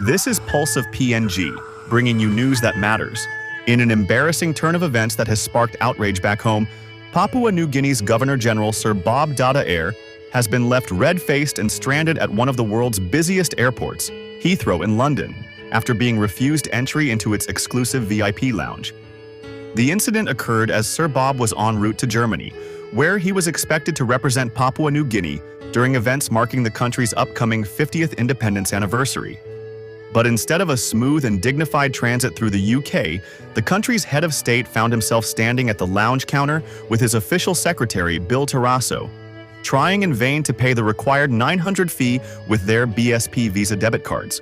This is Pulse of PNG, bringing you news that matters. In an embarrassing turn of events that has sparked outrage back home, Papua New Guinea's Governor-General Sir Bob Dadae has been left red-faced and stranded at one of the world's busiest airports, Heathrow in London, after being refused entry into its exclusive VIP lounge. The incident occurred as Sir Bob was en route to Germany, where he was expected to represent Papua New Guinea during events marking the country's upcoming 50th independence anniversary. But instead of a smooth and dignified transit through the UK, the country's head of state found himself standing at the lounge counter with his official secretary, Bill Tarasso, trying in vain to pay the required $900 fee with their BSP Visa debit cards,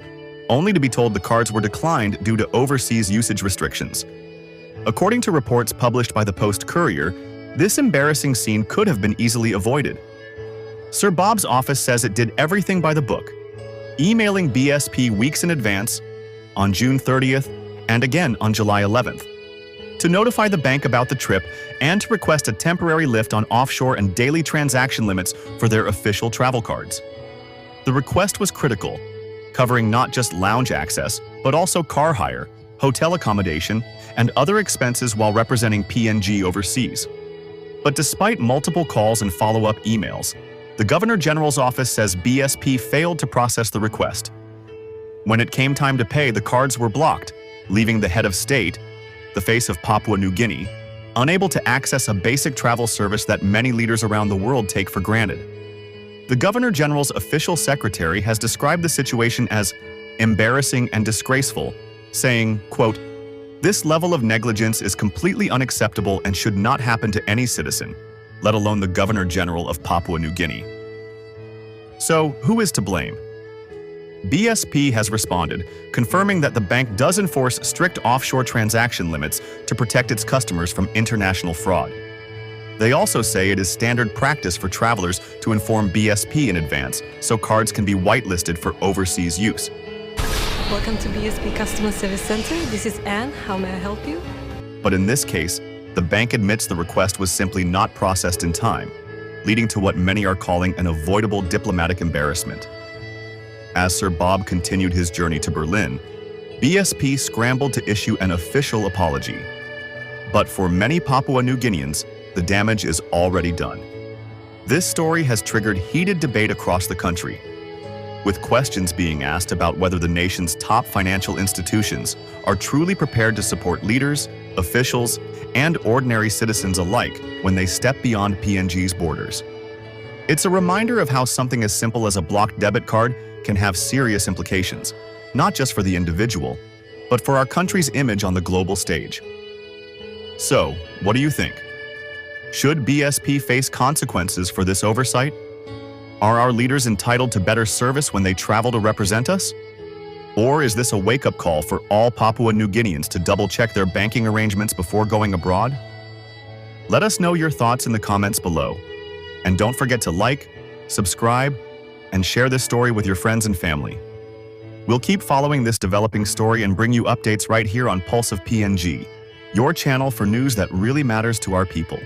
only to be told the cards were declined due to overseas usage restrictions. According to reports published by the Post-Courier, this embarrassing scene could have been easily avoided. Sir Bob's office says it did everything by the book, emailing BSP weeks in advance, on June 30th and again on July 11th, to notify the bank about the trip and to request a temporary lift on offshore and daily transaction limits for their official travel cards. The request was critical, covering not just lounge access, but also car hire, hotel accommodation, and other expenses while representing PNG overseas. But despite multiple calls and follow-up emails, the Governor General's office says BSP failed to process the request. When it came time to pay, the cards were blocked, leaving the head of state, the face of Papua New Guinea, unable to access a basic travel service that many leaders around the world take for granted. The Governor General's official secretary has described the situation as embarrassing and disgraceful, saying, quote, "This level of negligence is completely unacceptable and should not happen to any citizen, let alone the Governor General of Papua New Guinea." So, who is to blame? BSP has responded, confirming that the bank does enforce strict offshore transaction limits to protect its customers from international fraud. They also say it is standard practice for travelers to inform BSP in advance, so cards can be whitelisted for overseas use. Welcome to BSP Customer Service Center. This is Anne. How may I help you? But in this case, the bank admits the request was simply not processed in time, leading to what many are calling an avoidable diplomatic embarrassment. As Sir Bob continued his journey to Berlin, BSP scrambled to issue an official apology. But for many Papua New Guineans, the damage is already done. This story has triggered heated debate across the country, with questions being asked about whether the nation's top financial institutions are truly prepared to support leaders, officials, and ordinary citizens alike when they step beyond PNG's borders. It's a reminder of how something as simple as a blocked debit card can have serious implications, not just for the individual, but for our country's image on the global stage. So, what do you think? Should BSP face consequences for this oversight? Are our leaders entitled to better service when they travel to represent us? Or is this a wake-up call for all Papua New Guineans to double-check their banking arrangements before going abroad? Let us know your thoughts in the comments below. And don't forget to like, subscribe, and share this story with your friends and family. We'll keep following this developing story and bring you updates right here on Pulse of PNG, your channel for news that really matters to our people.